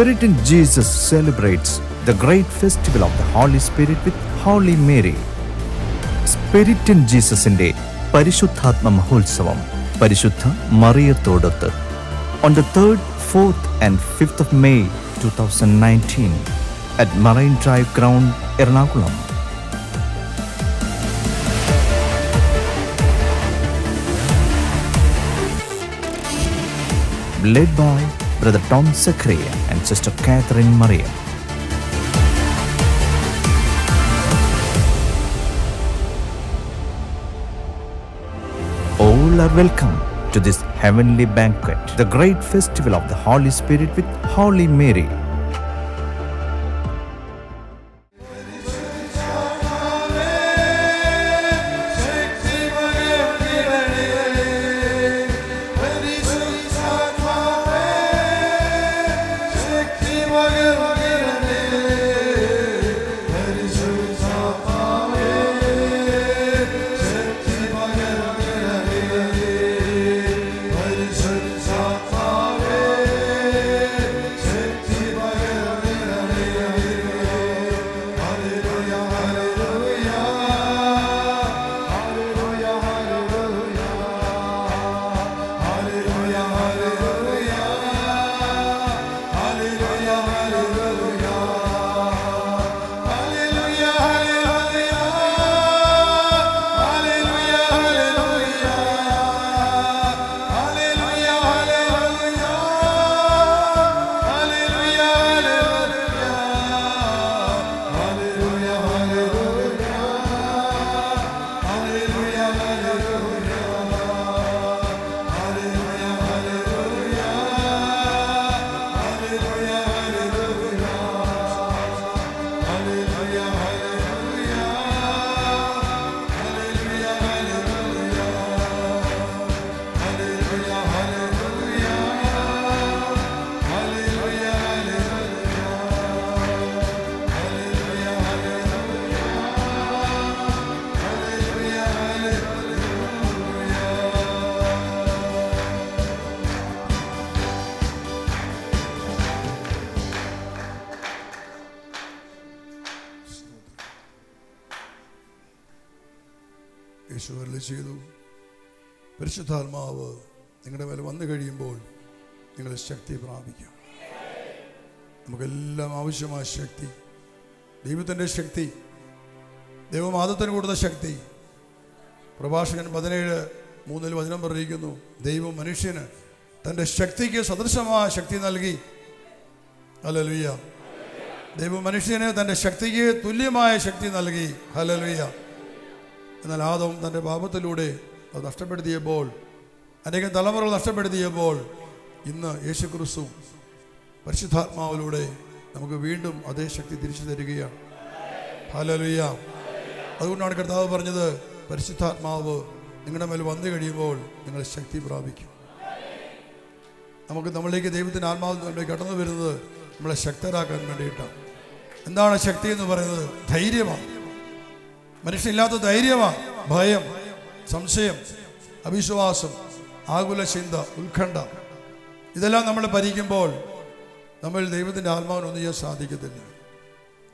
Spirit in Jesus celebrates the great festival of the Holy Spirit with Holy Mary. Spirit in Jesus-ന്റെ പരിശുദ്ധാത്മ മഹോത്സവം പരിശുദ്ധ മറിയത്തോടൊത്ത് on the 3rd, 4th and 5th of May 2019 at Marine Drive Ground, Ernakulam. Led by Brother Tom Zachariah and Sister Catherine Maria. All are welcome to this heavenly banquet, the great festival of the Holy Spirit with Holy Mary. യേശുവരുളി ചെയ്തു, പരിശുദ്ധാത്മാവ് നിങ്ങളുടെ മേലെ വന്നു കഴിയുമ്പോൾ നിങ്ങൾ ശക്തി പ്രാപിക്കും. നമുക്കെല്ലാം ആവശ്യമായ ശക്തി, ദൈവത്തിൻ്റെ ശക്തി, ദൈവമാദത്തിന് കൊടുത്ത ശക്തി. പ്രഭാഷകൻ 17:3 വചനം പറഞ്ഞിരിക്കുന്നു, ദൈവം മനുഷ്യന് തൻ്റെ ശക്തിക്ക് സദൃശമായ ശക്തി നൽകി. ഹല്ലേലൂയ. ദൈവം മനുഷ്യന് തൻ്റെ ശക്തിക്ക് തുല്യമായ ശക്തി നൽകി. ഹല്ലേലൂയ. എന്നാൽ ആദം തൻ്റെ പാപത്തിലൂടെ അത് നഷ്ടപ്പെടുത്തിയപ്പോൾ, അനേകം തലമുറകൾ നഷ്ടപ്പെടുത്തിയപ്പോൾ, ഇന്ന് യേശുക്രിസ്തു പരിശുദ്ധാത്മാവിലൂടെ നമുക്ക് വീണ്ടും അതേ ശക്തി തിരിച്ചു തരികയാണ്. ഹല്ലേലൂയ. അതുകൊണ്ടാണ് കർത്താവ് പറഞ്ഞത്, പരിശുദ്ധാത്മാവ് നിങ്ങളുടെ മേൽ വന്നു കഴിയുമ്പോൾ നിങ്ങൾ ശക്തി പ്രാപിക്കും. നമുക്ക് നമ്മളിലേക്ക് ദൈവത്തിൻ്റെ ആത്മാവ് കടന്നു വരുന്നത് നമ്മളെ ശക്തരാക്കാൻ വേണ്ടിയിട്ടാണ്. എന്താണ് ശക്തി എന്ന് പറയുന്നത്? ധൈര്യമാണ്. മനുഷ്യനില്ലാത്ത ധൈര്യമാണ്. ഭയം, സംശയം, അവിശ്വാസം, ആകുല ചിന്ത, ഉത്കണ്ഠ, ഇതെല്ലാം നമ്മൾ ഭരിക്കുമ്പോൾ നമ്മൾ ദൈവത്തിൻ്റെ ആത്മാവിനൊന്നും ചെയ്യാൻ സാധിക്കത്തില്ല.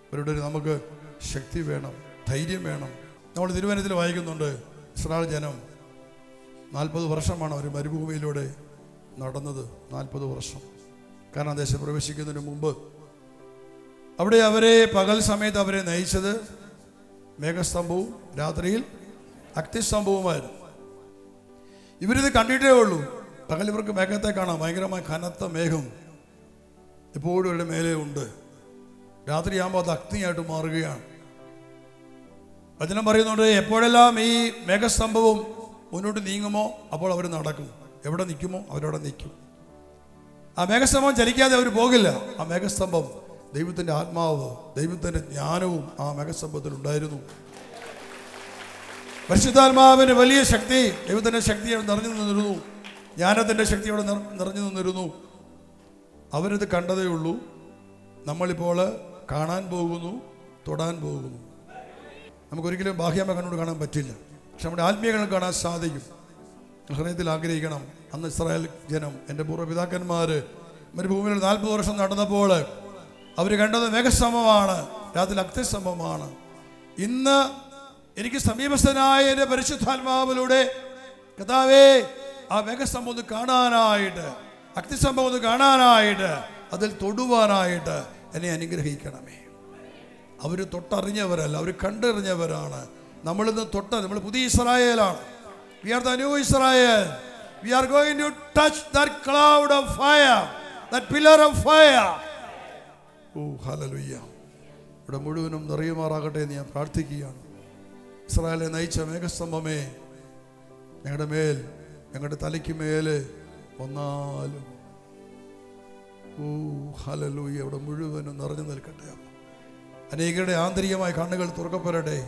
അവരുടെ നമുക്ക് ശക്തി വേണം, ധൈര്യം വേണം. നമ്മൾ തിരുവചനത്തിൽ വായിക്കുന്നുണ്ട്, ഇസ്രായേൽ ജനം 40 വർഷമാണ് അവർ മരുഭൂമിയിലൂടെ നടന്നത്. 40 വർഷം കാനാൻ ദേശം പ്രവേശിക്കുന്നതിന് മുമ്പ് അവിടെ അവരെ പകൽ സമയത്ത് അവരെ നയിച്ചത് മേഘസ്തംഭവും രാത്രിയിൽ അഗ്നിസ്തംഭവുമായിരുന്നു. ഇവരിത് കണ്ടിട്ടേ ഉള്ളൂ. പകൽ ഇവർക്ക് മേഘത്തെ കാണാം, ഭയങ്കരമായ കനത്ത മേഘം എപ്പോഴും അവരുടെ മേലെ ഉണ്ട്. രാത്രിയാകുമ്പോൾ അത് അഗ്നിയായിട്ട് മാറുകയാണ്. വചനം പറയുന്നുണ്ട്, എപ്പോഴെല്ലാം ഈ മേഘസ്തംഭവും മുന്നോട്ട് നീങ്ങുമോ അപ്പോൾ അവർ നടക്കും. എവിടെ നിൽക്കുമോ അവരവിടെ നിൽക്കും. ആ മേഘസ്തംഭം ചലിക്കാതെ അവർ പോകില്ല. ആ മേഘസ്തംഭം ദൈവത്തിൻ്റെ ആത്മാവ്, ദൈവത്തിൻ്റെ ജ്ഞാനവും ആ മേഘസ്തംഭത്തിൽ ഉണ്ടായിരുന്നു. പരിശുദ്ധാത്മാവിന് വലിയ ശക്തി, ദൈവത്തിൻ്റെ ശക്തി അവിടെ നിറഞ്ഞു നിന്നിരുന്നു, ജ്ഞാനത്തിൻ്റെ ശക്തി അവിടെ നിറഞ്ഞു നിന്നിരുന്നു. അവരത് കണ്ടതേ ഉള്ളൂ. നമ്മളിപ്പോൾ കാണാൻ പോകുന്നു, തൊടാൻ പോകുന്നു. നമുക്കൊരിക്കലും ബാഹ്യമ കണ്ണോട് കാണാൻ പറ്റില്ല, പക്ഷെ നമ്മുടെ ആത്മീയങ്ങൾ കാണാൻ സാധിക്കും. ഹൃദയത്തിൽ ആഗ്രഹിക്കണം, അന്ന് ഇസ്രായേൽ ജനം, എൻ്റെ പൂർവ്വപിതാക്കന്മാർ മരുഭൂമിയിൽ 40 വർഷം നടന്നപ്പോൾ അവർ കണ്ടത് മേഘസ്തംഭമാണ്, രാത്രി അഗ്നിസ്തംഭമാണ്. ഇന്ന് എനിക്ക് സമീപസ്ഥനായ എൻ്റെ പരിശുദ്ധാത്മാവിലൂടെ കർത്താവേ ആ മേഘസ്തംഭം ഒന്ന് കാണാനായിട്ട്, അഗ്നിസ്തംഭം ഒന്ന് കാണാനായിട്ട്, അതിൽ തൊടുവാനായിട്ട് എന്നെ അനുഗ്രഹിക്കണമേ. അവർ തൊട്ടറിഞ്ഞവരല്ല, അവർ കണ്ടറിഞ്ഞവരാണ്. നമ്മളിന്ന് നമ്മൾ പുതിയ ഇസ്രായേലാണ്. We are the new Israel. We are going to touch that cloud of fire, that pillar of fire. Oh, hallelujah. ഇവിടെ മുഴുവനും നിറയുമാറാകട്ടെ എന്ന് ഞാൻ പ്രാർത്ഥിക്കുകയാണ്. ഇസ്രായേലിനെ നയിച്ച മേഘസ്തംഭമേ, ഞങ്ങളുടെ മേൽ, ഞങ്ങളുടെ തലയ്ക്ക് മേൽ വന്നാലും ഓ ഹല്ലേലൂയ, ഇവിടെ മുഴുവനും നിറഞ്ഞു നിൽക്കട്ടെ. അനേകരുടെ ആന്തരികമായ കണ്ണുകൾ തുറക്കപ്പെടട്ടെ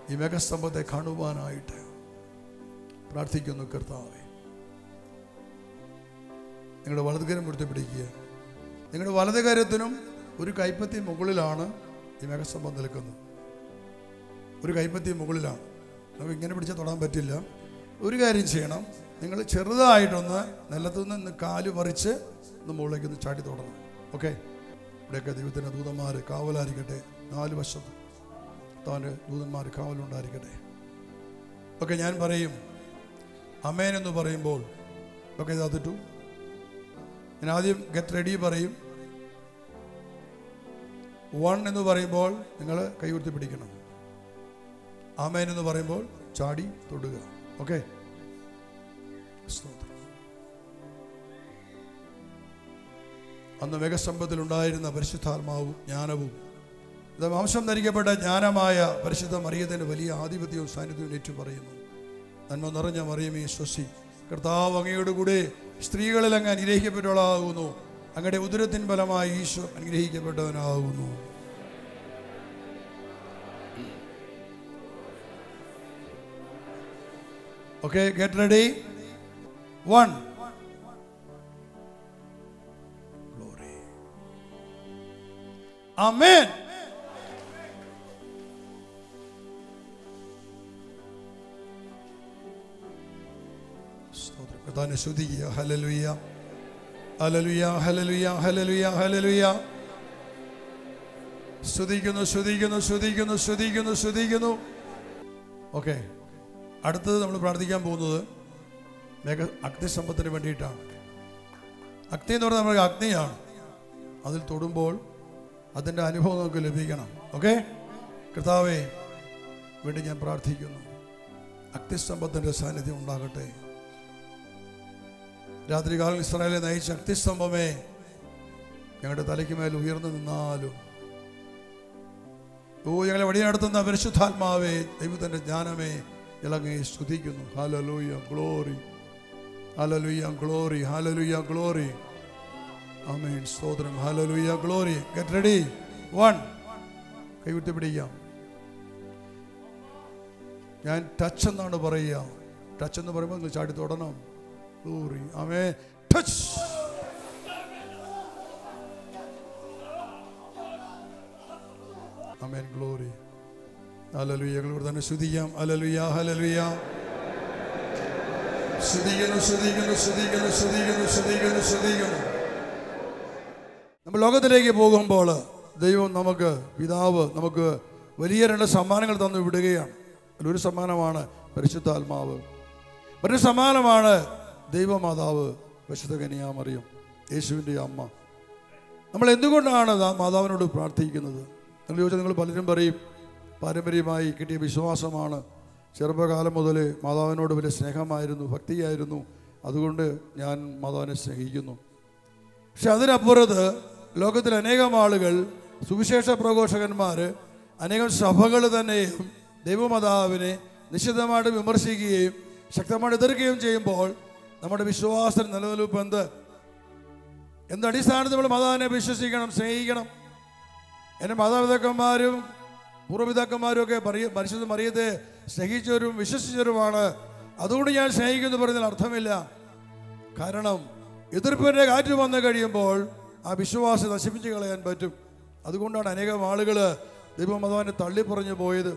ഈ മേഘസ്തംഭത്തെ കാണുവാനായിട്ട് പ്രാർത്ഥിക്കുന്നു. കർത്താവേ, നിങ്ങളുടെ വലതുകരം ഉയർത്തിപ്പിടിക്കുക. നിങ്ങളുടെ വലതുകരത്തിനും ഒരു കൈപ്പത്തി മുകളിലാണ് ഈ മേഘസ്തംഭം നിൽക്കുന്നത്. ഒരു കൈപ്പത്തി മുകളിലാണ്. നമുക്ക് ഇങ്ങനെ പിടിച്ചാൽ തൊടാൻ പറ്റില്ല. ഒരു കാര്യം ചെയ്യണം, നിങ്ങൾ ചെറുതായിട്ടൊന്ന് നിലത്തു നിന്ന് കാല് പറിച്ച് ഒന്ന് മുകളിലേക്ക് ഒന്ന് ചാടി തൊടണം. ഓക്കെ, ഇവിടെയൊക്കെ ദൈവത്തിൻ്റെ ദൂതന്മാർ കാവലായിരിക്കട്ടെ. 4 വശത്തും താൻ്റെ ദൂതന്മാർ കാവലുണ്ടായിരിക്കട്ടെ. ഓക്കെ, ഞാൻ പറയും അമേൻ എന്ന് പറയുമ്പോൾ ഓക്കെ ഇതാത്തിട്ടു. ഞാൻ ആദ്യം ഗെറ്റ് റെഡി പറയും. 1 എന്ന് പറയുമ്പോൾ നിങ്ങൾ കൈ ഉയർത്തി പിടിക്കണം. ആമേൻ എന്ന് പറയുമ്പോൾ ചാടി തൊടുക. ഓക്കെ, അന്ന് മേഘസ്തംഭത്തിൽ ഉണ്ടായിരുന്ന പരിശുദ്ധാത്മാവും ജ്ഞാനവും, ഇത് മാംസം ധരിക്കപ്പെട്ട ജ്ഞാനമായ പരിശുദ്ധ മറിയത്തിൻ്റെ വലിയ ആധിപത്യവും സാന്നിധ്യവും ഏറ്റു പറയുന്നു. നന്മ നിറഞ്ഞ മറിയമേ സ്വസ്തി, കർത്താവ് അങ്ങയോട് കൂടെ സ്ത്രീകളിൽ അങ്ങ് അനുഗ്രഹിക്കപ്പെട്ടവളാകുന്നു. അങ്ങയുടെ ഉദരത്തിൻ ഫലമായി ഈശോ അനുഗ്രഹിക്കപ്പെട്ടവനാകുന്നു. Okay, get ready. 1. Glory. Amen. കർത്താവിനെ സ്തുതിക്കുക. Hallelujah, hallelujah, hallelujah, hallelujah, hallelujah. സ്തുതിക്കുന്നു, സ്തുതിക്കുന്നു, സ്തുതിക്കുന്നു, സ്തുതിക്കുന്നു, സ്തുതിക്കുന്നു. ഓക്കെ, അടുത്തത് നമ്മൾ പ്രാർത്ഥിക്കാൻ പോകുന്നത് അഗ്നിസ്തംഭത്തിന് വേണ്ടിയിട്ടാണ്. അഗ്നി എന്ന് പറഞ്ഞാൽ നമുക്ക് അഗ്നിയാണ്. അതിൽ തൊടുമ്പോൾ അതിൻ്റെ അനുഭവം നമുക്ക് ലഭിക്കണം. ഓക്കെ, കർത്താവേ വേണ്ടി ഞാൻ പ്രാർത്ഥിക്കുന്നു. അഗ്നിസ്തംഭത്തിൻ്റെ സാന്നിധ്യം ഉണ്ടാകട്ടെ. രാത്രികാലം ഇസ്രായേലിനെ നയിച്ച അഗ്നിസ്തംഭമേ, ഞങ്ങളുടെ തലയ്ക്ക് മേൽ ഉയർന്നു നിന്നാലും ഞങ്ങളെ വഴി നടത്തുന്ന പരിശുദ്ധാത്മാവേ, ദൈവത്തിൻ്റെ ജ്ഞാനമേ, ഇളങ്ങി സ്തുതിക്കുന്നു. Hallelujah, glory, hallelujah, glory, hallelujah, glory. Amen, സ്തോത്രം. Hallelujah, glory. Get ready. 1. കൈവിട്ട് പിടിക്കാം. ഞാൻ ടച്ച് എന്നാണ് പറയുക. ടച്ച് എന്ന് പറയുമ്പോൾ നിങ്ങൾ ചാടി തൊടണം. ഗ്ലോറി, ആമേൻ. ടച്ച്. ആമേൻ, ഗ്ലോറി. ഹല്ലേലൂയ. ഞങ്ങൾ തന്നെ സ്തുതിക്കാം. Hallelujah, hallelujah. സ്തുതിക്കുന്നു, സ്തുതിക്കുന്നു, സ്തുതിക്കുന്നു, സ്തുതിക്കുന്നു, സ്തുതിക്കുന്നു, സ്തുതിക്കുന്നു. നമ്മൾ ലോകത്തിലേക്ക് പോകുമ്പോൾ ദൈവം നമുക്ക്, പിതാവ് നമുക്ക് വലിയ 2 സമ്മാനങ്ങൾ തന്നു വിടുകയാണ്. അതിലൊരു സമ്മാനമാണ് പരിശുദ്ധാത്മാവ്, മറ്റൊരു സമ്മാനമാണ് ദൈവമാതാവ് പരിശുദ്ധ കന്യാമറിയം, യേശുവിൻ്റെ അമ്മ. നമ്മൾ എന്തുകൊണ്ടാണ് മാതാവിനോട് പ്രാർത്ഥിക്കുന്നത്? നിങ്ങൾ ചോദിച്ചാൽ നിങ്ങൾ പലരും പറയും പാരമ്പര്യമായി കിട്ടിയ വിശ്വാസമാണ്. ചെറുപ്പകാലം മുതൽ മാതാവിനോട് വലിയ സ്നേഹമായിരുന്നു, ഭക്തിയായിരുന്നു, അതുകൊണ്ട് ഞാൻ മാതാവിനെ സ്നേഹിക്കുന്നു. പക്ഷെ അതിനപ്പുറത്ത് ലോകത്തിൽ അനേകം ആളുകൾ, സുവിശേഷ പ്രഘോഷകന്മാർ, അനേകം സഭകൾ തന്നെയും ദൈവമാതാവിനെ നിശ്ചിതമായിട്ട് വിമർശിക്കുകയും ശക്തമായിട്ട് എതിർക്കുകയും ചെയ്യുമ്പോൾ നമ്മുടെ വിശ്വാസത്തിന് നിലനിൽപ്പ് എന്തടിസ്ഥാനത്തിൽ നമ്മൾ മാതാവിനെ വിശ്വസിക്കണം, സ്നേഹിക്കണം? എൻ്റെ മാതാപിതാക്കന്മാരും പൂർവ്വപിതാക്കന്മാരും ഒക്കെ പരിശുദ്ധ മറിയത്തെ സ്നേഹിച്ചവരും വിശ്വസിച്ചവരുമാണ്. അതുകൊണ്ട് ഞാൻ സ്നേഹിക്കുന്നു പറയുന്നതിൽ അർത്ഥമില്ല. കാരണം എതിർപ്പിൻ്റെ കാറ്റ് വന്നു കഴിയുമ്പോൾ ആ വിശ്വാസം നശിപ്പിച്ച് കളയാൻ പറ്റും. അതുകൊണ്ടാണ് അനേകം ആളുകൾ ദൈവമാതാവിനെ തള്ളിപ്പറഞ്ഞു പോയത്.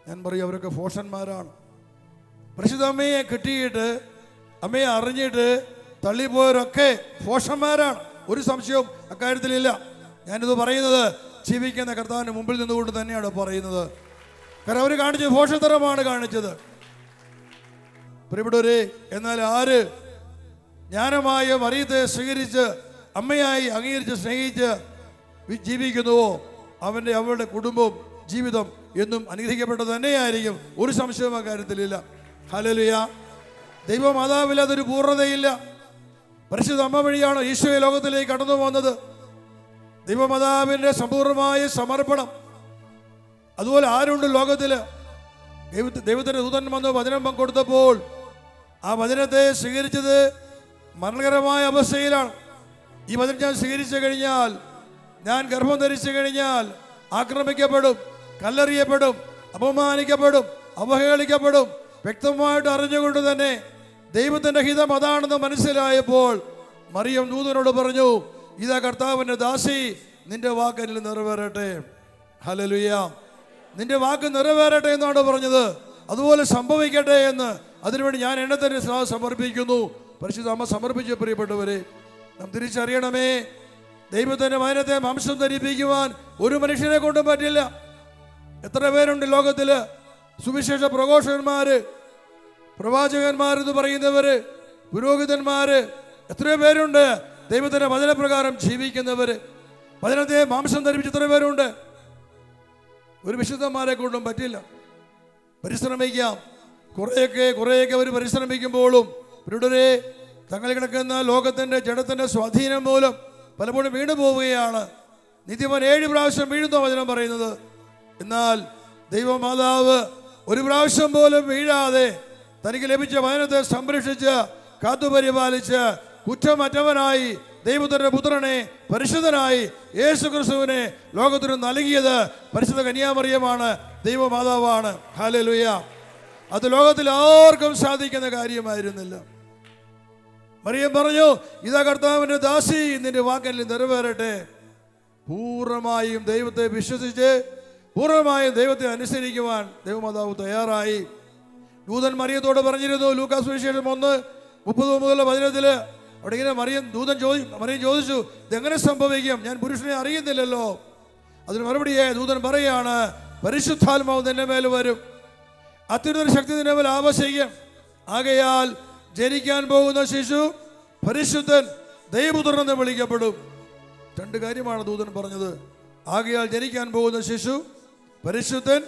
ഞാൻ പറയും അവരൊക്കെ ഫോഷന്മാരാണ്. പരിശുദ്ധ അമ്മയെ കിട്ടിയിട്ട്, അമ്മയെ അറിഞ്ഞിട്ട് തള്ളിപ്പോയവരൊക്കെ ഫോഷന്മാരാണ്. ഒരു സംശയവും അക്കാര്യത്തിലില്ല. ഞാനിത് പറയുന്നത് ജീവിക്കുന്ന കർത്താവിൻ്റെ മുമ്പിൽ നിന്നുകൊണ്ട് തന്നെയാണ് പറയുന്നത്. കാരണം അവർ കാണിച്ചത് ഭോഷത്തരമാണ് കാണിച്ചത്. പ്രിയപ്പെട്ടവരെ, എന്നാൽ ആര് ജ്ഞാനമായ മറിയത്തെ സ്വീകരിച്ച് അമ്മയായി അംഗീകരിച്ച് സ്നേഹിച്ച് ജീവിക്കുന്നുവോ അവരുടെ കുടുംബം ജീവിതം എന്നും അനുഗ്രഹിക്കപ്പെട്ടത് തന്നെയായിരിക്കും. ഒരു സംശയവും അക്കാര്യത്തിലില്ല. ഹല്ലേലൂയ. ദൈവമാതാവിൽ അതൊരു പൂർണ്ണതയില്ല. പരിശുദ്ധ അമ്മ വഴിയാണ് ഈശോയെ ലോകത്തിലേക്ക് കടന്നു വന്നത്. ദൈവമാതാവിൻ്റെ സമ്പൂർണമായ സമർപ്പണം. അതുപോലെ ആരുണ്ട് ലോകത്തിൽ? ദൈവത്തിൻ്റെ ദൂതൻ വന്ന് വചനം കൊടുത്തപ്പോൾ ആ വചനത്തെ സ്വീകരിച്ചത് മരണകരമായ അവസ്ഥയിലാണ്. ഈ വചനം ഞാൻ സ്വീകരിച്ചു കഴിഞ്ഞാൽ, ഞാൻ ഗർഭം ധരിച്ചു കഴിഞ്ഞാൽ ആക്രമിക്കപ്പെടും, കല്ലെറിയപ്പെടും, അപമാനിക്കപ്പെടും, അവഹേളിക്കപ്പെടും. വ്യക്തമായിട്ട് അറിഞ്ഞുകൊണ്ട് തന്നെ ദൈവത്തിൻ്റെ ഹിതം അതാണെന്ന് മനസ്സിലായപ്പോൾ മറിയം ദൂതനോട് പറഞ്ഞു, ഇതാ കർത്താവിൻ്റെ ദാസി, നിന്റെ വാക്കിൽ നിറവേറട്ടെ. ഹല്ലേലൂയ. നിന്റെ വാക്ക് നിറവേറട്ടെ എന്നാണ് പറഞ്ഞത്. അതുപോലെ സംഭവിക്കട്ടെ എന്ന്. അതിനുവേണ്ടി ഞാൻ എന്നെ തന്നെ സമർപ്പിക്കുന്നു. പരിശുദ്ധ അമ്മ സമർപ്പിച്ച പ്രിയപ്പെട്ടവരെ, നാം തിരിച്ചറിയണമേ, ദൈവത്തിൻ്റെ വചനത്തെ മാംസം ധരിപ്പിക്കുവാൻ ഒരു മനുഷ്യനെ കൊണ്ടും പറ്റില്ല. എത്ര പേരുണ്ട് ലോകത്തിൽ? സുവിശേഷ പ്രഘോഷകന്മാര്, പ്രവാചകന്മാരെന്ന് പറയുന്നവര്, പുരോഹിതന്മാര്, എത്രയോ പേരുണ്ട്. ദൈവത്തിൻ്റെ വചനപ്രകാരം ജീവിക്കുന്നവര്, വചനത്തെ മാംസം ധരിപ്പിച്ച് എത്ര പേരുണ്ട്? ഒരു വിശുദ്ധന്മാരെ കൊണ്ടും പറ്റില്ല. പരിശ്രമിക്കാം, കുറേയൊക്കെ അവർ പരിശ്രമിക്കുമ്പോഴും ഇവരുടെ തങ്ങൾ കിടക്കുന്ന ലോകത്തിൻ്റെ ജഡത്തിൻ്റെ സ്വാധീനം മൂലം പലപ്പോഴും വീണു പോവുകയാണ്. നിത്യവൻ 7 പ്രാവശ്യം വീഴുന്ന വചനം പറയുന്നത്. എന്നാൽ ദൈവമാതാവ് ഒരു പ്രാവശ്യം പോലും വീഴാതെ തനിക്ക് ലഭിച്ച വചനത്തെ സംരക്ഷിച്ച് കാത്തുപരിപാലിച്ച് കുറ്റമറ്റവനായി ദൈവത്തിൻ്റെ പുത്രനെ പരിശുദ്ധനായി യേശുക്രിസ്തുവിനെ ലോകത്തിന് നൽകിയത് പരിശുദ്ധ കന്യാമറിയമാണ്, ദൈവമാതാവാണ്. ഹല്ലേലൂയ. അത് ലോകത്തിൽ ആർക്കും സാധിക്കുന്ന കാര്യമായിരുന്നില്ല. മറിയം പറഞ്ഞു, ഇതാ കർത്താവിൻ്റെ ദാസി, നിന്റെ വാക്കിൽ നിറവേറട്ടെ. പൂർണ്ണമായും ദൈവത്തെ വിശ്വസിച്ച് പൂർണ്ണമായും ദൈവത്തെ അനുസരിക്കുവാൻ ദൈവമാതാവ് തയ്യാറായി. ദൂതൻ മറിയത്തോട് പറഞ്ഞിരുന്നു, ലൂക്കാസ് സുവിശേഷം 1:30 മുതലുള്ള വചനത്തിൽ അവിടെ ഇങ്ങനെ മറിയം ചോദിച്ചു, ഇതെങ്ങനെ സംഭവിക്കും? ഞാൻ പുരുഷനെ അറിയുന്നില്ലല്ലോ. അതിന് മറുപടിയെ ദൂതൻ പറയാണ്, പരിശുദ്ധാത്മാവ് നിന്റെ മേൽ വരും, അത്യുന്നത ശക്തി നിന്റെ മേൽ ആവസിക്കും. ആകയാൽ ജനിക്കാൻ പോകുന്ന ശിശു പരിശുദ്ധൻ, ദൈവപുത്രൻ എന്ന് വിളിക്കപ്പെടും. 2 കാര്യമാണ് ദൂതൻ പറഞ്ഞത്. ആകയാൽ ജനിക്കാൻ പോകുന്ന ശിശു പരിശുദ്ധൻ,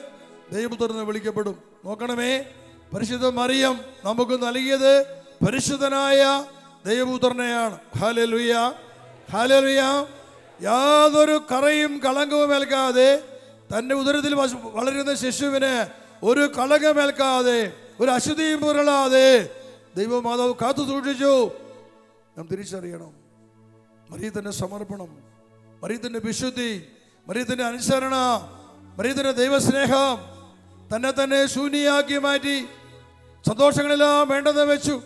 ദൈവപുത്രൻ എന്ന് വിളിക്കപ്പെടും. നോക്കണമേ, പരിശുദ്ധ മറിയം നമുക്ക് നൽകിയത് പരിശുദ്ധനായ ദൈവപുത്രനെയാണ്. Hallelujah, hallelujah. യാതൊരു കറയും കളങ്കവും ഏൽക്കാതെ തൻ്റെ ഉദരത്തിൽ വളരുന്ന ശിശുവിന് ഒരു കളങ്കമേൽക്കാതെ ഒരു അശുദ്ധിയും പുരളാതെ ദൈവമാതാവ് കാത്തു സൂക്ഷിച്ചു. നാം തിരിച്ചറിയണം, മറിയത്തിൻ്റെ സമർപ്പണം, മറിയത്തിൻ്റെ വിശുദ്ധി, മറിയത്തിൻ്റെ അനുസരണ, മറിയത്തിൻ്റെ ദൈവസ്നേഹം തന്നെ ശൂന്യയാക്കി മാറ്റി സന്തോഷങ്ങളെല്ലാം വേണ്ടെന്ന് വെച്ചു,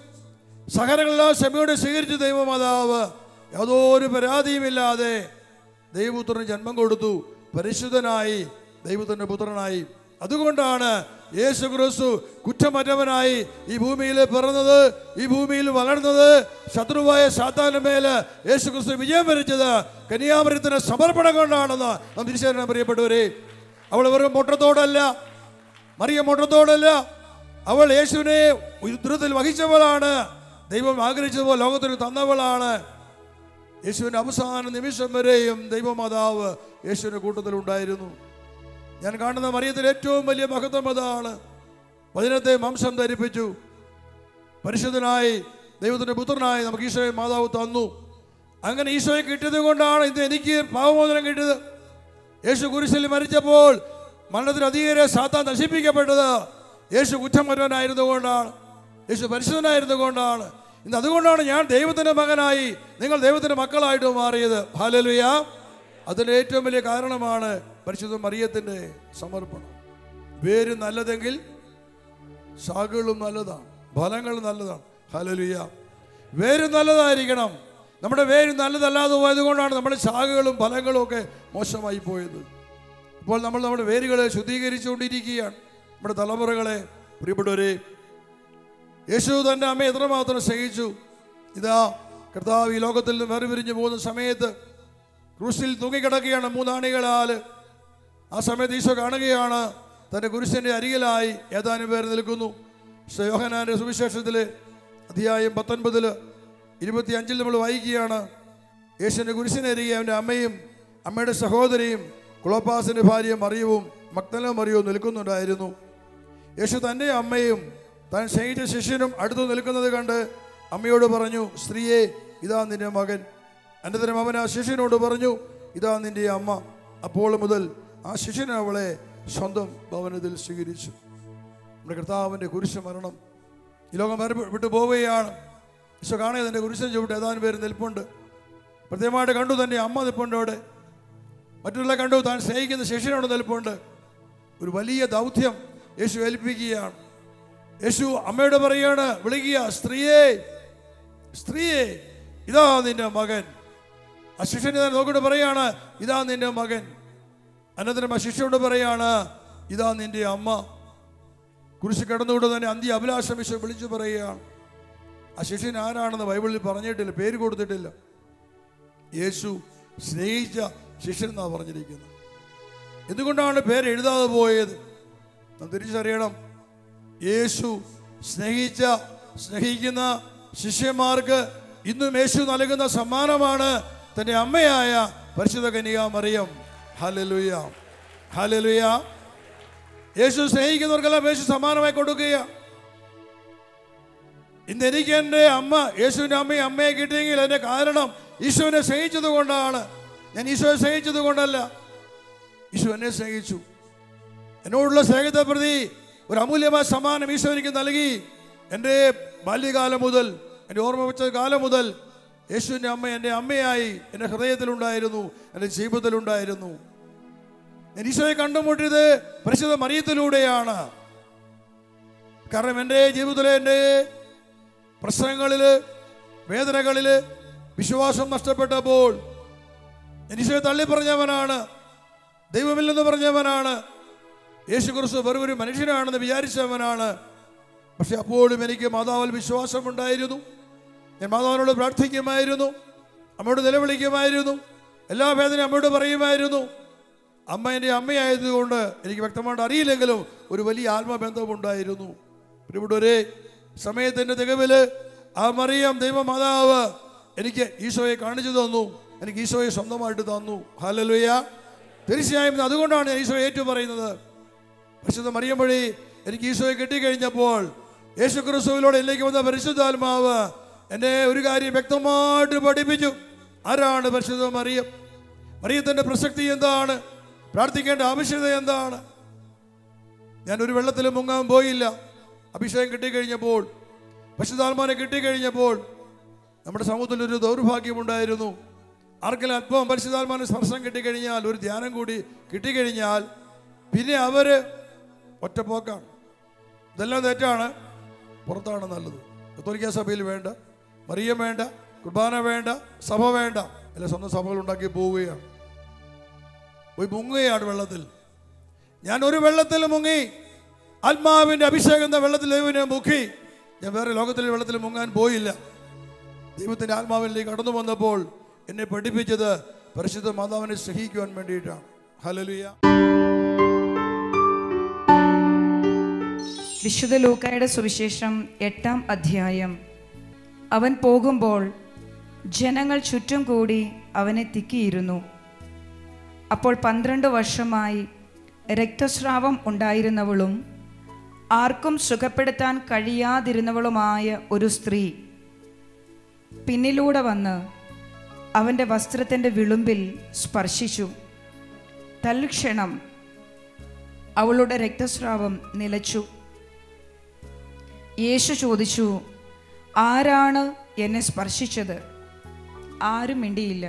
സഹനങ്ങളെല്ലാം ക്ഷമയോടെ സ്വീകരിച്ചു. ദൈവമാതാവ് യാതൊരു പരാതിയുമില്ലാതെ ദൈവപുത്രന് ജന്മം കൊടുത്തു, പരിശുദ്ധനായി ദൈവത്തിൻ്റെ പുത്രനായി. അതുകൊണ്ടാണ് യേശുക്രിസ്തു കുറ്റമറ്റവനായി ഈ ഭൂമിയിൽ പിറന്നത്, ഈ ഭൂമിയിൽ വളർന്നത്. ശത്രുവായ സാത്താന്റെ മേല് യേശുക്രിസ്തു വിജയം വരിച്ചത് കന്യാമറിയത്തിന്റെ സമർപ്പണം കൊണ്ടാണെന്ന് നാം തിരിച്ചറിയണം പ്രിയപ്പെട്ടവരെ. അവൾ വെറും മുട്ടത്തോടല്ല, മറിയം മുട്ടത്തോടല്ല, അവൾ യേശുവിനെ ഉദരത്തിൽ വഹിച്ചവളാണ്. ദൈവം ആഗ്രഹിച്ചതുപോലെ ലോകത്തിന് തന്നവളാണ്. യേശുവിൻ്റെ അവസാന നിമിഷം വരെയും ദൈവമാതാവ് യേശുവിൻ്റെ കൂട്ടത്തിലുണ്ടായിരുന്നു. ഞാൻ കാണുന്ന മറിയത്തിൽ ഏറ്റവും വലിയ മഹത്വം അതാണ്. വചനത്തെ മാംസം ധരിപ്പിച്ചു, പരിശുദ്ധനായി ദൈവത്തിൻ്റെ പുത്രനായി നമുക്ക് ഈശോയെ മാതാവ് തന്നു. അങ്ങനെ ഈശോയെ കിട്ടിയത് കൊണ്ടാണ് ഇന്ന് എനിക്ക് പാപമോചനം കിട്ടിയത്. യേശു കുരിശിൽ മരിച്ചപ്പോൾ മരണത്തിന് അധികരെ സാത്താൻ നശിപ്പിക്കപ്പെട്ടത് യേശു കുറ്റമറ്റവനായിരുന്നു കൊണ്ടാണ്, യേശു പരിശുദ്ധനായിരുന്നു കൊണ്ടാണ്. ഇന്ന് അതുകൊണ്ടാണ് ഞാൻ ദൈവത്തിൻ്റെ മകനായി, നിങ്ങൾ ദൈവത്തിൻ്റെ മക്കളായിട്ട് മാറിയത്. ഹല്ലേലൂയ. അതിൻ്റെ ഏറ്റവും വലിയ കാരണമാണ് പരിശുദ്ധ മറിയത്തിൻ്റെ സമർപ്പണം. വേര് നല്ലതെങ്കിൽ ശാഖകളും നല്ലതാണ്, ഫലങ്ങളും നല്ലതാണ്. ഹല്ലേലൂയ. വേര് നല്ലതായിരിക്കണം. നമ്മുടെ വേര് നല്ലതല്ലാതെ പോയത് കൊണ്ടാണ് നമ്മുടെ ശാഖകളും ഫലങ്ങളും ഒക്കെ മോശമായി പോയത്. ഇപ്പോൾ നമ്മൾ നമ്മുടെ വേരുകളെ ശുദ്ധീകരിച്ചുകൊണ്ടിരിക്കുകയാണ്. നമ്മുടെ തലമുറകളെ, പ്രിയപ്പെട്ടവരെ, യേശു തൻ്റെ അമ്മയെ എത്രമാത്രം സ്നേഹിച്ചു. ഇതാ കർത്താവ് ഈ ലോകത്തിൽ നിന്ന് വേർപിരിഞ്ഞു പോകുന്ന സമയത്ത് ക്രൂശിൽ തൂങ്ങിക്കിടക്കുകയാണ് 3 ആണികളാൽ. ആ സമയത്ത് ഈശോ കാണുകയാണ് തൻ്റെ കുരിശിൻ്റെ അരികിലായി ഏതാനും പേർ നിൽക്കുന്നു. യോഹന്നാന്റെ സുവിശേഷത്തിൽ അധ്യായം 19:25 നമ്മൾ വായിക്കുകയാണ്, യേശുവിൻ്റെ കുരിശിനരികെ അവൻ്റെ അമ്മയും അമ്മയുടെ സഹോദരിയും ക്ലോപ്പാസിൻ്റെ ഭാര്യ മറിയവും മഗ്ദല മറിയവും നിൽക്കുന്നുണ്ടായിരുന്നു. യേശു തൻ്റെ അമ്മയും താൻ സ്നേഹിച്ച ശിഷ്യനും അടുത്തു നിൽക്കുന്നത് കണ്ട് അമ്മയോട് പറഞ്ഞു, സ്ത്രീയെ, ഇതാ നിന്റെ മകൻ. അനന്തരം അവൻ ആ ശിഷ്യനോട് പറഞ്ഞു, ഇതാ നിന്റെ അമ്മ. അപ്പോൾ മുതൽ ആ ശിഷ്യൻ അവളെ സ്വന്തം ഭവനത്തിൽ സ്വീകരിച്ചു. നമ്മുടെ കർത്താവിൻ്റെ കുരിശ് മരണം ഈ ലോകം വിട്ടു പോവുകയാണ്. ഈശോ കാണേ തൻ്റെ കുരിശൻ ചുവട്ട് ഏതാനും പേര് നിൽപ്പുണ്ട്. പ്രത്യേകമായിട്ട് കണ്ടു തൻ്റെ അമ്മ നിൽപ്പുണ്ട് അവിടെ. മറ്റുള്ള കണ്ടു താൻ സ്നേഹിക്കുന്ന ശിഷ്യനോട് നിൽപ്പുണ്ട്. ഒരു വലിയ ദൗത്യം യേശു ഏൽപ്പിക്കുകയാണ്. യേശു അമ്മയോട് പറയുകയാണ്, വിളിക്കുക, സ്ത്രീയെ, സ്ത്രീയെ, ഇതാ നിന്റെ മകൻ. ആ ശിഷ്യനെ നോക്കിയിട്ട് പറയാണ്, ഇതാ നിന്റെ മകൻ. അനന്തരം ആ ശിഷ്യനോട് പറയാണ്, ഇതാ നിന്റെ അമ്മ. കുരിശ് കടന്നുകൊണ്ട് തന്നെ അന്ത്യ അഭിലാഷം യേശു വിളിച്ചു പറയുകയാണ്. ആ ശിഷ്യൻ ആരാണെന്ന് ബൈബിളിൽ പറഞ്ഞിട്ടില്ല, പേര് കൊടുത്തിട്ടില്ല. യേശു സ്നേഹിച്ച ശിഷ്യൻ എന്നാണ് പറഞ്ഞിരിക്കുന്നത്. എന്തുകൊണ്ടാണ് പേര് എഴുതാതെ പോയത്? നാം തിരിച്ചറിയണം. യേശു സ്നേഹിക്കുന്ന ശിഷ്യന്മാർക്ക് ഇന്നും യേശു നൽകുന്ന സമ്മാനമാണ് തൻ്റെ അമ്മയായ പരിശുദ്ധ കന്യകാ മറിയം. Hallelujah, hallelujah. യേശു സ്നേഹിക്കുന്നവർക്കെല്ലാം യേശു സമ്മാനമായി കൊടുക്കുക. ഇന്ന് എനിക്ക് എൻ്റെ അമ്മ, യേശുവിൻ്റെ അമ്മയെ കിട്ടിയെങ്കിൽ അതിൻ്റെ കാരണം ഈശോനെ സ്നേഹിച്ചത് കൊണ്ടാണ്. ഞാൻ ഈശോയെ സ്നേഹിച്ചത് കൊണ്ടല്ല. ഈശോ എന്നെ സ്നേഹിച്ചു. എന്നോടുള്ള സ്നേഹത്തെ പ്രതി ഒരു അമൂല്യമായ സമ്മാനം ഈശോ എനിക്ക് നൽകി. എൻ്റെ ബാല്യകാലം മുതൽ, എൻ്റെ ഓർമ്മ വെച്ച കാലം മുതൽ യേശുവിൻ്റെ അമ്മ എൻ്റെ അമ്മയായി എൻ്റെ ഹൃദയത്തിലുണ്ടായിരുന്നു, എൻ്റെ ജീവിതത്തിലുണ്ടായിരുന്നു. ഞാൻ ഈശോയെ കണ്ടുമുട്ടിയത് പരിശുദ്ധ മറിയത്തിലൂടെയാണ്. കാരണം എൻ്റെ ജീവിതത്തിലെ എൻ്റെ പ്രശ്നങ്ങളിൽ, വേദനകളിൽ വിശ്വാസം നഷ്ടപ്പെട്ടപ്പോൾ ഞാൻ ഈശോയെ തള്ളിപ്പറഞ്ഞവനാണ്, ദൈവമില്ലെന്ന് പറഞ്ഞവനാണ്, യേശു ക്രിസ്തു വെറും ഒരു മനുഷ്യനാണെന്ന് വിചാരിച്ചവനാണ്. പക്ഷെ അപ്പോഴും എനിക്ക് മാതാവിൽ വിശ്വാസമുണ്ടായിരുന്നു. ഞാൻ മാതാവിനോട് പ്രാർത്ഥിക്കുമായിരുന്നു, അമ്മയോട് നിലവിളിക്കുമായിരുന്നു, എല്ലാ വേദനയും അമ്മയോട് പറയുമായിരുന്നു. അമ്മ എൻ്റെ അമ്മയായതുകൊണ്ട് എനിക്ക് വ്യക്തമായിട്ട് അറിയില്ലെങ്കിലും ഒരു വലിയ ആത്മബന്ധമുണ്ടായിരുന്നു. ഇവിടെ ഒരേ സമയത്തിൻ്റെ തികവിൽ ആ മറിയം ദൈവമാതാവ് എനിക്ക് ഈശോയെ കാണിച്ചു തന്നു, എനിക്ക് ഈശോയെ സ്വന്തമായിട്ട് തന്നു. ഹല്ലേലൂയ. തീർച്ചയായും അതുകൊണ്ടാണ് ഞാൻ ഈശോയെ ഏറ്റു പറയുന്നത്. പരിശുദ്ധ മറിയം വഴി എനിക്ക് ഈശോയെ കിട്ടിക്കഴിഞ്ഞപ്പോൾ യേശു ക്രിസ്തുവിലൂടെ എന്നിലേക്ക് വന്ന പരിശുദ്ധാത്മാവ് എന്നെ ഒരു കാര്യം വ്യക്തമായിട്ട് പഠിപ്പിച്ചു. ആരാണ് പരിശുദ്ധ മറിയം? മറിയത്തിൻ്റെ പ്രസക്തി എന്താണ്? പ്രാർത്ഥിക്കേണ്ട ആവശ്യകത എന്താണ്? ഞാനൊരു വെള്ളത്തിൽ മുങ്ങാൻ പോയില്ല. അഭിഷേകം കിട്ടിക്കഴിഞ്ഞപ്പോൾ, പരിശുദ്ധാത്മാവിനെ കിട്ടിക്കഴിഞ്ഞപ്പോൾ നമ്മുടെ സമൂഹത്തിൽ ഒരു ദൗർഭാഗ്യമുണ്ടായിരുന്നു. ആർക്കെങ്കിലും അല്പം പരിശുദ്ധാത്മാവിന് സ്പർശം കിട്ടിക്കഴിഞ്ഞാൽ, ഒരു ധ്യാനം കൂടി കിട്ടിക്കഴിഞ്ഞാൽ പിന്നെ അവർ ഒറ്റപ്പോക്കാണ്. ഇതെല്ലാം തെറ്റാണ്. പുറത്താണ് നല്ലത്. കത്തോലിക്ക സഭയിൽ വേണ്ട, മറിയം വേണ്ട, കുർബാന വേണ്ട, സഭ വേണ്ട, അല്ല സ്വന്തം സഭകൾ ഉണ്ടാക്കി പോവുകയാണ്, പോയി മുങ്ങുകയാണ് വെള്ളത്തിൽ. ഞാൻ ഒരു വെള്ളത്തിൽ മുങ്ങി, ആത്മാവിൻ്റെ അഭിഷേകം എന്ന വെള്ളത്തിൽ ദൈവനെ മുക്കി. ഞാൻ വേറെ ലോകത്തിലെ വെള്ളത്തിൽ മുങ്ങാൻ പോയില്ല. ദൈവത്തിൻ്റെ ആത്മാവിലേക്ക് കടന്നു വന്നപ്പോൾ എന്നെ പഠിപ്പിച്ചത് പരിശുദ്ധ മാതാവിനെ സ്നേഹിക്കുവാൻ വേണ്ടിയിട്ടാണ്. ഹല്ലേലൂയ. വിശുദ്ധ ലൂക്കായുടെ സുവിശേഷം 8-ാം അധ്യായം. അവൻ പോകുമ്പോൾ ജനങ്ങൾ ചുറ്റും കൂടി അവനെ തിക്കിയിരുന്നു. അപ്പോൾ 12 വർഷമായി രക്തസ്രാവം ഉണ്ടായിരുന്നവളും ആർക്കും സുഖപ്പെടുത്താൻ കഴിയാതിരുന്നവളുമായ ഒരു സ്ത്രീ പിന്നിലൂടെ വന്ന് അവൻ്റെ വസ്ത്രത്തിൻ്റെ വിളുമ്പിൽ സ്പർശിച്ചു. തൽക്ഷണം അവളുടെ രക്തസ്രാവം നിലച്ചു. യേശു ചോദിച്ചു, ആരാണ് എന്നെ സ്പർശിച്ചത്? ആരും മിണ്ടിയില്ല.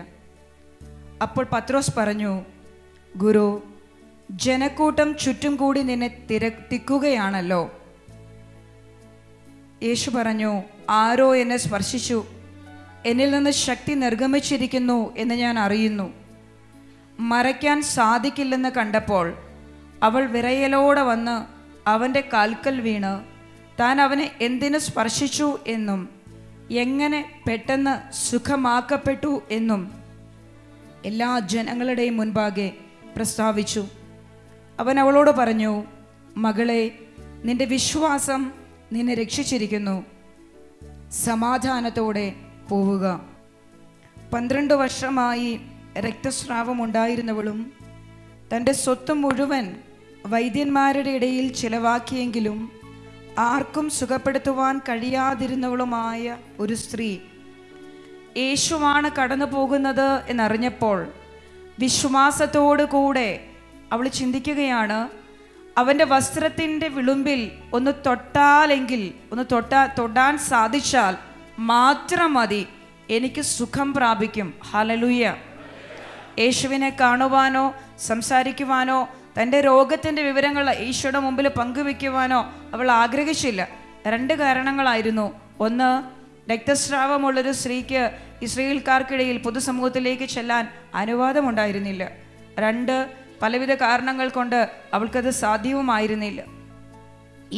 അപ്പോൾ പത്രോസ് പറഞ്ഞു, ഗുരു, ജനക്കൂട്ടം ചുറ്റും കൂടി നിന്നെ തിക്കുകയാണല്ലോ. യേശു പറഞ്ഞു, ആരോ എന്നെ സ്പർശിച്ചു, എന്നിൽ നിന്ന് ശക്തി നിർഗമിച്ചിരിക്കുന്നു എന്ന് ഞാൻ അറിയുന്നു. മറയ്ക്കാൻ സാധിക്കില്ലെന്ന് കണ്ടപ്പോൾ അവൾ വിറയലോടെ വന്ന് അവൻ്റെ കാൽക്കൽ വീണ് താൻ അവനെ എന്തിനു സ്പർശിച്ചു എന്നും എങ്ങനെ പെട്ടെന്ന് സുഖമാക്കപ്പെട്ടു എന്നും എല്ലാ ജനങ്ങളുടെയും മുൻപാകെ പ്രസ്താവിച്ചു. അവൻ അവളോട് പറഞ്ഞു, മകളെ, നിന്റെ വിശ്വാസം നിന്നെ രക്ഷിച്ചിരിക്കുന്നു. സമാധാനത്തോടെ പോവുക. 12 വർഷമായി രക്തസ്രാവമുണ്ടായിരുന്നവളും തൻ്റെ സ്വത്ത് മുഴുവൻ വൈദ്യന്മാരുടെ ഇടയിൽ ചിലവാക്കിയെങ്കിലും ആർക്കും സുഖപ്പെടുത്തുവാൻ കഴിയാതിരുന്നവളുമായ ഒരു സ്ത്രീ യേശുവാണ് കടന്നു പോകുന്നത് എന്നറിഞ്ഞപ്പോൾ വിശ്വാസത്തോടു കൂടെ അവൾ ചിന്തിക്കുകയാണ്, അവൻ്റെ വസ്ത്രത്തിൻ്റെ വിളുമ്പിൽ ഒന്ന് തൊട്ടാലെങ്കിൽ, ഒന്ന് തൊടാൻ സാധിച്ചാൽ മാത്രം മതി, എനിക്ക് സുഖം പ്രാപിക്കും. ഹല്ലേലൂയ. യേശുവിനെ കാണുവാനോ സംസാരിക്കുവാനോ തൻ്റെ രോഗത്തിൻ്റെ വിവരങ്ങൾ ഈശോയുടെ മുമ്പിൽ പങ്കുവെക്കുവാനോ അവൾ ആഗ്രഹിച്ചില്ല. 2 കാരണങ്ങളായിരുന്നു. ഒന്ന്, രക്തസ്രാവമുള്ളൊരു സ്ത്രീക്ക് ഇസ്രായേൽക്കാർക്കിടയിൽ പൊതുസമൂഹത്തിലേക്ക് ചെല്ലാൻ അനുവാദമുണ്ടായിരുന്നില്ല. 2, പലവിധ കാരണങ്ങൾ കൊണ്ട് അവൾക്കത് സാധ്യവുമായിരുന്നില്ല.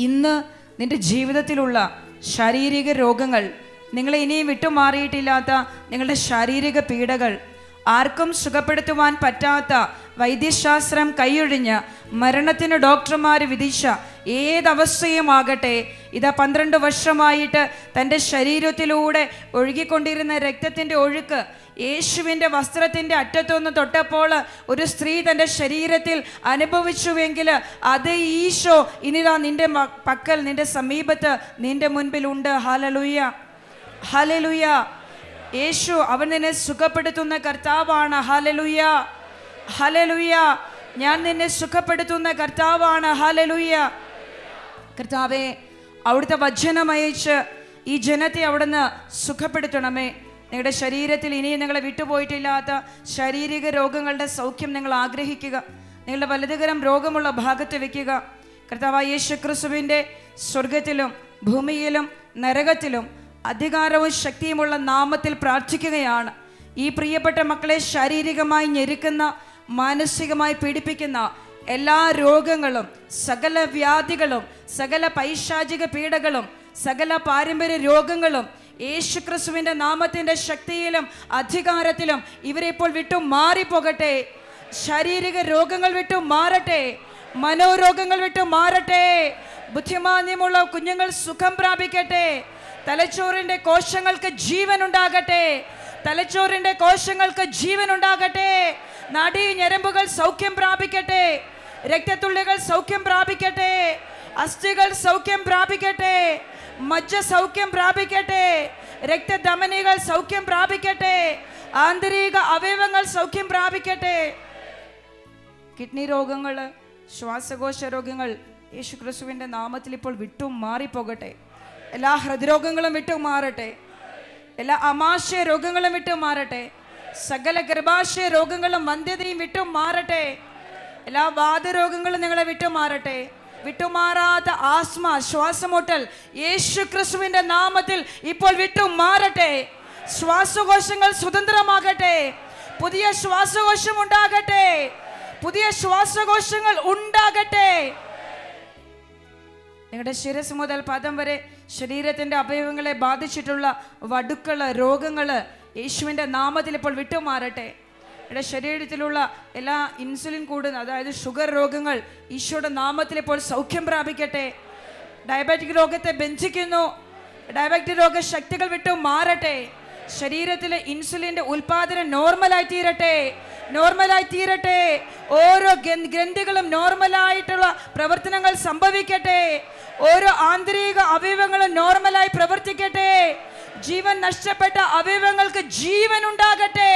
ഇന്ന് നിന്റെ ജീവിതത്തിലുള്ള ശാരീരിക രോഗങ്ങൾ, നിങ്ങളെ ഇനിയും വിട്ടുമാറിയിട്ടില്ലാത്ത നിങ്ങളുടെ ശാരീരിക പീഡകൾ, ആർക്കും സുഖപ്പെടുത്തുവാൻ പറ്റാത്ത വൈദ്യശാസ്ത്രം കൈയൊഴിഞ്ഞ് മരണത്തിന് ഡോക്ടർമാർ വിധിച്ച ഏതവസ്ഥയുമാകട്ടെ, ഇതാ 12 വർഷമായിട്ട് തൻ്റെ ശരീരത്തിലൂടെ ഒഴുകിക്കൊണ്ടിരുന്ന രക്തത്തിൻ്റെ ഒഴുക്ക് യേശുവിൻ്റെ വസ്ത്രത്തിൻ്റെ അറ്റത്തൊന്ന് തൊട്ടപ്പോൾ ഒരു സ്ത്രീ തൻ്റെ ശരീരത്തിൽ അനുഭവിച്ചുവെങ്കിൽ അത് ഈശോ ഇനിതാ നിന്റെ പക്കൽ, നിന്റെ സമീപത്ത്, നിന്റെ മുൻപിലുണ്ട്. Hallelujah, hallelujah. യേശു അവൻ നിന്നെ സുഖപ്പെടുത്തുന്ന കർത്താവാണ്. Hallelujah, hallelujah. ഞാൻ നിന്നെ സുഖപ്പെടുത്തുന്ന കർത്താവാണ്. ഹല്ലേലൂയ. കർത്താവേ, അവിടുത്തെ വചനം അയച്ച് ഈ ജനത്തെ അവിടുന്ന് സുഖപ്പെടുത്തണമേ. നിങ്ങളുടെ ശരീരത്തിൽ ഇനിയും നിങ്ങളെ വിട്ടുപോയിട്ടില്ലാത്ത ശാരീരിക രോഗങ്ങളുടെ സൗഖ്യം നിങ്ങൾ ആഗ്രഹിക്കുക. നിങ്ങളുടെ വലതുകരം രോഗമുള്ള ഭാഗത്ത് വെക്കുക. കർത്താവായ യേശു ക്രിസ്തുവിൻ്റെ സ്വർഗത്തിലും ഭൂമിയിലും നരകത്തിലും അധികാരവും ശക്തിയുമുള്ള നാമത്തിൽ പ്രാർത്ഥിക്കുകയാണ്. ഈ പ്രിയപ്പെട്ട മക്കളെ ശാരീരികമായി ഞെരുക്കുന്ന, മാനസികമായി പീഡിപ്പിക്കുന്ന എല്ലാ രോഗങ്ങളും, സകല വ്യാധികളും, സകല പൈശാചിക പീഡകളും, സകല പാരമ്പര്യ രോഗങ്ങളും യേശുക്രിസ്തുവിൻ്റെ നാമത്തിൻ്റെ ശക്തിയിലും അധികാരത്തിലും ഇവരെ ഇപ്പോൾ വിട്ടു മാറിപ്പോകട്ടെ. ശാരീരിക രോഗങ്ങൾ വിട്ടു മാറട്ടെ. മനോരോഗങ്ങൾ വിട്ടു മാറട്ടെ. ബുദ്ധിമാന്യമുള്ള കുഞ്ഞുങ്ങൾ സുഖം പ്രാപിക്കട്ടെ. തലച്ചോറിൻ്റെ കോശങ്ങൾക്ക് ജീവൻ ഉണ്ടാകട്ടെ. തലച്ചോറിൻ്റെ കോശങ്ങൾക്ക് ജീവൻ ഉണ്ടാകട്ടെ. നാഡീ ഞരമ്പുകൾ സൗഖ്യം പ്രാപിക്കട്ടെ. രക്തത്തുള്ളികൾ സൗഖ്യം പ്രാപിക്കട്ടെ. അസ്ഥികൾ സൗഖ്യം പ്രാപിക്കട്ടെ. മജ്ജ സൗഖ്യം പ്രാപിക്കട്ടെ. രക്തധമനികൾ സൗഖ്യം പ്രാപിക്കട്ടെ. ആന്തരിക അവയവങ്ങൾ സൗഖ്യം പ്രാപിക്കട്ടെ. കിഡ്നി രോഗങ്ങൾ, ശ്വാസകോശ രോഗങ്ങൾ യേശുക്രിസ്തുവിൻ്റെ നാമത്തിൽ ഇപ്പോൾ വിട്ടു മാറിപ്പോകട്ടെ. എല്ലാ ഹൃദ്രോഗങ്ങളും വിട്ടു മാറട്ടെ. എല്ലാ ആമാശയ രോഗങ്ങളും വിട്ടു മാറട്ടെ. സകല ഗർഭാശയ രോഗങ്ങളും വന്ധ്യതയും വിട്ടു മാറട്ടെ. എല്ലാ വാതരോഗങ്ങളും നിങ്ങളെ വിട്ടു മാറട്ടെ. വിട്ടുമാറാത്ത ആസ്മ, ശ്വാസമുട്ടൽ യേശുക്രിസ്തുവിൻ്റെ നാമത്തിൽ ഇപ്പോൾ വിട്ടു മാറട്ടെ. ശ്വാസകോശങ്ങൾ സ്വതന്ത്രമാകട്ടെ. പുതിയ ശ്വാസകോശം ഉണ്ടാകട്ടെ. പുതിയ ശ്വാസകോശങ്ങൾ ഉണ്ടാകട്ടെ. നിങ്ങളുടെ ശിരസ് മുതൽ പാദം വരെ ശരീരത്തിൻ്റെ അവയവങ്ങളെ ബാധിച്ചിട്ടുള്ള വടുക്കള്, രോഗങ്ങള് യേശുവിൻ്റെ നാമത്തിൽ ഇപ്പോൾ വിട്ടുമാറട്ടെ. നിങ്ങളുടെ ശരീരത്തിലുള്ള എല്ലാ ഇൻസുലിൻ കൂടുന്ന, അതായത് ഷുഗർ രോഗങ്ങൾ ഈശോയുടെ നാമത്തിൽ ഇപ്പോൾ സൗഖ്യം പ്രാപിക്കട്ടെ. ഡയബറ്റിക് രോഗത്തെ ബന്ധിക്കുന്നു. ഡയബറ്റിക് രോഗ ശക്തികൾ വിട്ടു മാറട്ടെ. ശരീരത്തിലെ ഇൻസുലിൻ്റെ ഉൽപാദനം നോർമലായി തീരട്ടെ. നോർമലായി തീരട്ടെ. ഓരോ ഗ്രന്ഥികളും നോർമലായിട്ടുള്ള പ്രവർത്തനങ്ങൾ സംഭവിക്കട്ടെ. ഓരോ ആന്തരിക അവയവങ്ങളും നോർമലായി പ്രവർത്തിക്കട്ടെ. ജീവൻ നഷ്ടപ്പെട്ട അവയവങ്ങൾക്ക് ജീവൻ ഉണ്ടാകട്ടെ.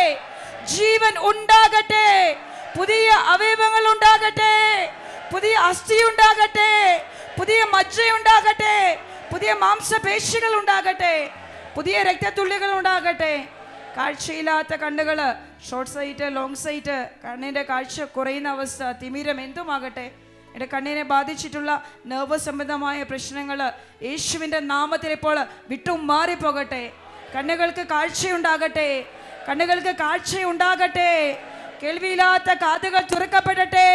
ജീവൻ ഉണ്ടാകട്ടെ. പുതിയ അവയവങ്ങൾ ഉണ്ടാകട്ടെ. പുതിയ അസ്ഥി ഉണ്ടാകട്ടെ. പുതിയ മജ്ജ ഉണ്ടാകട്ടെ. പുതിയ മാംസപേശികൾ ഉണ്ടാകട്ടെ. പുതിയ രക്തത്തുള്ളികൾ ഉണ്ടാകട്ടെ. കാഴ്ചയില്ലാത്ത കണ്ണുകൾ, ഷോർട്ട് സൈറ്റ്, ലോങ് സൈറ്റ്, കണ്ണിൻ്റെ കാഴ്ച കുറയുന്ന അവസ്ഥ, തിമിരം, എന്തുമാകട്ടെ, എൻ്റെ കണ്ണിനെ ബാധിച്ചിട്ടുള്ള നെർവ് സംബന്ധമായ പ്രശ്നങ്ങൾ യേശുവിൻ്റെ നാമത്തിൽ ഇപ്പോൾ വിട്ടു മാറിപ്പോകട്ടെ. കണ്ണുകൾക്ക് കാഴ്ചയുണ്ടാകട്ടെ. കണ്ണുകൾക്ക് കാഴ്ചയുണ്ടാകട്ടെ. കേൾവിയില്ലാത്ത കാതുകൾ തുറക്കപ്പെടട്ടെ.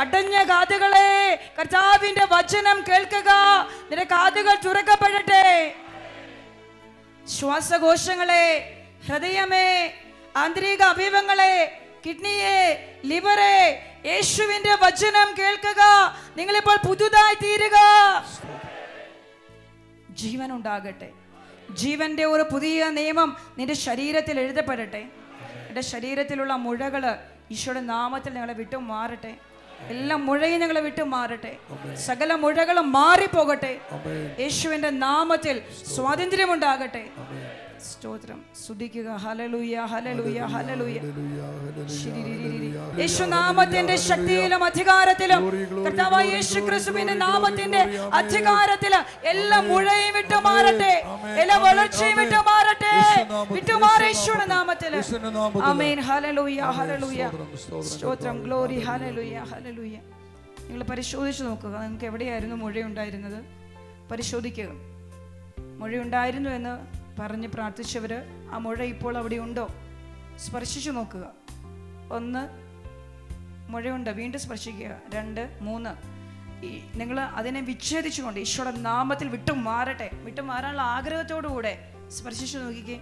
അടഞ്ഞ കാതുകളെ കർത്താവിൻ്റെ വചനം കേൾക്കുക. നിന്റെ കാതുകൾ തുറക്കപ്പെടട്ടെ. ശ്വാസകോശങ്ങളെ, ഹൃദയമേ, ആന്തരിക അവയവങ്ങളെ, കിഡ്നിയെ, ലിവറെ, യേശുവിന്റെ വചനം കേൾക്കുക. നിങ്ങളിപ്പോൾ പുതുതായി തീരുക. ജീവൻ ഉണ്ടാകട്ടെ. ജീവന്റെ ഒരു പുതിയ നിയമം നിന്റെ ശരീരത്തിൽ എഴുതപ്പെടട്ടെ. എൻ്റെ ശരീരത്തിലുള്ള മുഴകള് ഈശോയുടെ നാമത്തിൽ ഞങ്ങളെ വിട്ടു മാറട്ടെ. എല്ലാ മുഴയും ഞങ്ങളെ വിട്ടു മാറട്ടെ. സകല മുഴകളും മാറിപ്പോകട്ടെ. യേശുവിന്റെ നാമത്തിൽ സ്വാതന്ത്ര്യമുണ്ടാകട്ടെ. സ്തോത്രം. സ്തുതിക്കുക. Hallelujah, hallelujah, hallelujah. യേശുനാമത്തിന്റെ ശക്തിയിലും അധികാരത്തിലും, കർത്താവായ യേശുക്രിസ്തുവിന്റെ നാമത്തിന്റെ അധികാരത്തിലും എല്ലാ മുഴയും വിട്ടുമാറട്ടെ. എല്ലാ വളർച്ചയും വിട്ടുമാറട്ടെ. വിട്ടുമാറ യേശുവിന്റെ നാമത്തിൽ. ആമേൻ. Hallelujah, hallelujah. സ്തോത്രം. ഗ്ലോറി. Hallelujah, hallelujah. നിങ്ങൾ പരിശോധിച്ച് നോക്കുക. നിങ്ങൾക്ക് എവിടെയായിരുന്നു മുഴയുണ്ടായിരുന്നത്? പരിശോധിക്കുക. മുഴയുണ്ടായിരുന്നു എന്ന് പറഞ്ഞ് പ്രാർത്ഥിച്ചവർ ആ മുഴ ഇപ്പോൾ അവിടെ ഉണ്ടോ? സ്പർശിച്ചു നോക്കുക. 1, മുഴയുണ്ട്, വീണ്ടും സ്പർശിക്കുക. 2, 3. നിങ്ങൾ അതിനെ വിച്ഛേദിച്ചുകൊണ്ട് ഈശോയുടെ നാമത്തിൽ വിട്ടുമാറട്ടെ. വിട്ടുമാറാനുള്ള ആഗ്രഹത്തോടുകൂടെ സ്പർശിച്ചു നോക്കിക്കേ.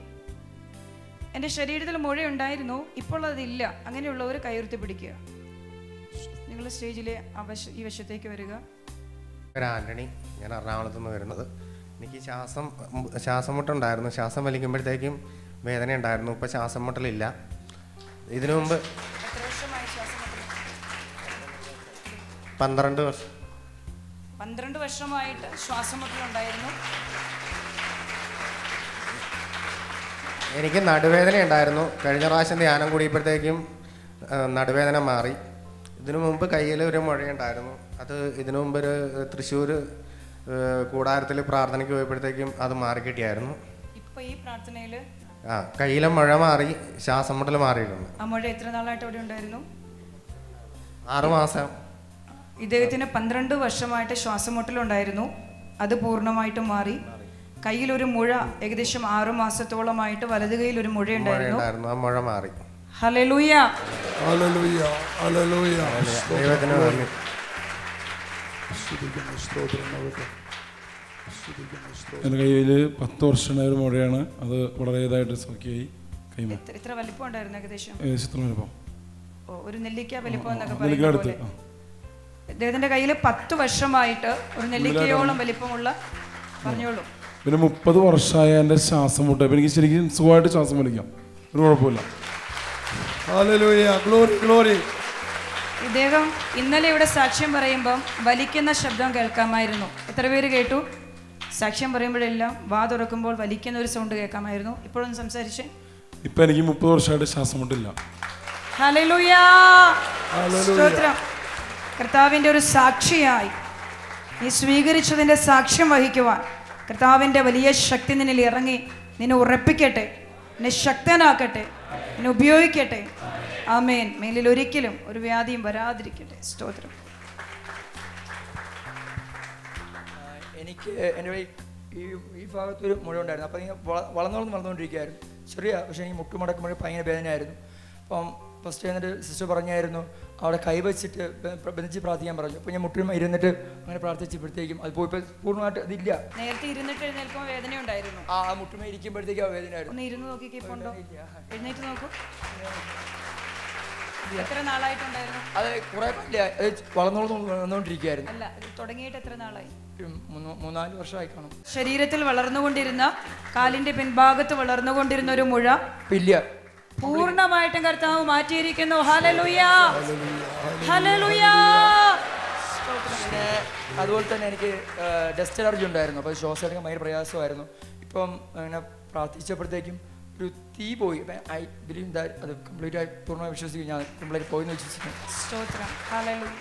എൻ്റെ ശരീരത്തിൽ മുഴയുണ്ടായിരുന്നു, ഇപ്പോൾ അതില്ല. അങ്ങനെയുള്ളവർ കൈയുയർത്തി പിടിക്കുക. നിങ്ങൾ സ്റ്റേജിലെ ഈ വശത്തേക്ക് വരിക. ആൻ്റണി, ഞാൻ എറണാകുളത്ത് നിന്ന് വരുന്നത്. എനിക്ക് ശ്വാസം മുട്ടുണ്ടായിരുന്നു. ശ്വാസം വലിക്കുമ്പോഴത്തേക്കും വേദന ഉണ്ടായിരുന്നു. ഇപ്പോൾ ശ്വാസം മുട്ടലില്ല. ഇതിനു മുമ്പ് 12 വർഷം. 12 വർഷമായിട്ട് ശ്വാസം മുട്ടലുണ്ടായിരുന്നു. എനിക്ക് നടുവേദന ഉണ്ടായിരുന്നു. കഴിഞ്ഞ പ്രാവശ്യം ധ്യാനം കൂടിയപ്പോഴത്തേക്കും നടുവേദന മാറി. ഇതിനു മുമ്പ് കയ്യിൽ ഒരു മുഴയുണ്ടായിരുന്നു. അത് ഇതിനു മുമ്പ് ഒരു തൃശ്ശൂർ കൂടാരത്തിൽ പ്രാർത്ഥനയ്ക്ക് പോയപ്പോഴത്തേക്കും അത് മാറിക്കിട്ടിയായിരുന്നു. ഇപ്പോൾ ഈ പ്രാർത്ഥനയിൽ കയ്യിലെ മുഴ മാറി, ശ്വാസം മുട്ടൽ മാറിയിട്ടുണ്ട്. ആ മുഴ എത്ര നാളായിട്ട് അവിടെ ഉണ്ടായിരുന്നു? 6 മാസം. ഇദ്ദേഹത്തിന് 12 വർഷമായിട്ട് ശ്വാസം മുട്ടലുണ്ടായിരുന്നു. അത് പൂർണ്ണമായിട്ടും മാറി. കയ്യിലൊരു മുഴ ഏകദേശം 6 മാസത്തോളമായിട്ട് വലത് കയ്യിൽ ഒരു മുഴ ഉണ്ടായിരുന്നു. ആ മുഴ മാറി. Hallelujah, hallelujah, hallelujah. ദൈവത്തിന് നന്ദി. എൻ്റെ കയ്യിൽ 10 വർഷമായ ഒരു മുഴയാണ്. അത് വളരെ ഇതായിട്ട് സൗഖ്യമായി. എത്ര വലിപ്പം ഉണ്ടായിരുന്നു? ഏകദേശം ഇത്ര വലിപ്പം, ഒരു നെല്ലിക്ക വലിപ്പം എന്നൊക്കെ പറയുന്നത്. ഇദ്ദേഹത്തിന്റെ കയ്യിൽ 10 വർഷമായിട്ട് ഒരു നെല്ലിക്കയോളം വലിപ്പമുള്ള, പറഞ്ഞോളൂ. പിന്നെ 30 വർഷമായ എൻ്റെ ശ്വാസം മുട്ട. ഇപ്പം എനിക്ക് ശരിക്കും സുഖമായിട്ട് ശ്വാസം വലിക്കാം, ഒരു കുഴപ്പമില്ല. Hallelujah, glory, glory. ഇദ്ദേഹം ഇന്നലെ ഇവിടെ സാക്ഷ്യം പറയുമ്പം വലിക്കുന്ന ശബ്ദം കേൾക്കാമായിരുന്നു. എത്ര പേര് കേട്ടു? സാക്ഷ്യം പറയുമ്പോഴെല്ലാം വാ തുറക്കുമ്പോൾ വലിക്കുന്ന ഒരു സൗണ്ട് കേൾക്കാമായിരുന്നു. ഇപ്പോഴൊന്ന് സംസാരിച്ചേ. ഇപ്പം എനിക്ക് 30 വർഷമായിട്ട് ശ്വാസം മുട്ടില്ല. ഹല്ലേലൂയ, സ്തോത്രം. കർത്താവിൻ്റെ ഒരു സാക്ഷിയായി നീ സ്വീകരിച്ചതിൻ്റെ സാക്ഷ്യം വഹിക്കുവാൻ കർത്താവിൻ്റെ വലിയ ശക്തി നിന്നിൽ ഇറങ്ങി നിന്നെ ഉറപ്പിക്കട്ടെ, നിന്നെ ശക്തനാക്കട്ടെ, നിന്നെ ഉപയോഗിക്കട്ടെ. ആമേൻ. മേലിൽ ഒരിക്കലും ഒരു വ്യാധിയും വരാതിരിക്കട്ടെ. സ്തോത്രം. എനിക്ക് എൻ്റെ ഈ ഭാഗത്തൊരു മുഴ ഉണ്ടായിരുന്നു. അപ്പോൾ ഇങ്ങനെ വളർന്നുകൊണ്ടിരിക്കുകയായിരുന്നു. ചെറിയ, പക്ഷേ എനിക്ക് മുട്ടുമടക്കുമ്പോൾ ഭയങ്കര വേദനയായിരുന്നു. അപ്പം ഫസ്റ്റ് എന്നിട്ട് സിസ്റ്റർ പറഞ്ഞായിരുന്നു അവിടെ കൈവച്ചിട്ട് ബന്ധിച്ച് പ്രാർത്ഥിക്കാൻ പറഞ്ഞു. അപ്പോൾ ഞാൻ മുട്ടിൽ ഇരുന്നിട്ട് അങ്ങനെ പ്രാർത്ഥിച്ചപ്പോഴത്തേക്കും അത് പോയി പൂർണ്ണമായിട്ട് അതില്ല. നേരത്തെ ഇരുന്നിട്ട് എഴുന്നേൽക്കുമ്പോൾ വേദന ഉണ്ടായിരുന്നു. ആ മുട്ടുമ ഇരിക്കുമ്പോഴത്തേക്കും ആ വേദനയായിരുന്നു. ഒന്ന് ഇരുന്ന് നോക്കിക്കേ. ഇപ്പോൾ ഉണ്ടോ? എഴുന്നേറ്റ് നോക്കൂ. എത്ര നാളായിട്ടുണ്ടായിരുന്നു? അത് കുറെ വളർന്നുകൊണ്ടിരിക്കുകയായിരുന്നു. അല്ല, തുടങ്ങിയിട്ട് എത്ര നാളായി? 3-4 വർഷമായി കാണും. ശരീരത്തിൽ വളർന്നുകൊണ്ടിരുന്ന, കാലിന്റെ പിൻഭാഗത്ത് വളർന്നുകൊണ്ടിരുന്ന ഒരു മുഴ ഇല്ല, പൂർണ്ണമായിട്ടും കർത്താവ് മാറ്റിയിരിക്കുന്നു. Hallelujah, hallelujah. അതുപോലെ തന്നെ എനിക്ക് ഡസ്റ്റ് അലർജി ഉണ്ടായിരുന്നു. അപ്പോൾ ശ്വാസം എടുക്കാൻ ഭയങ്കര പ്രയാസമായിരുന്നു. ഇപ്പം അങ്ങനെ പ്രാർത്ഥിച്ചപ്പോഴത്തേക്കും ഒരു തീ പോയി. ഐ ബിലീവ് ദാറ്റ് അത് കംപ്ലീറ്റ് ആയി പൂർണ്ണമായി വിശ്വസിക്കും. ഞാൻ കംപ്ലീറ്റ് പോയി എന്ന് വിശ്വസിക്കുന്നു. സ്തോത്രം. ഹല്ലേലൂയ.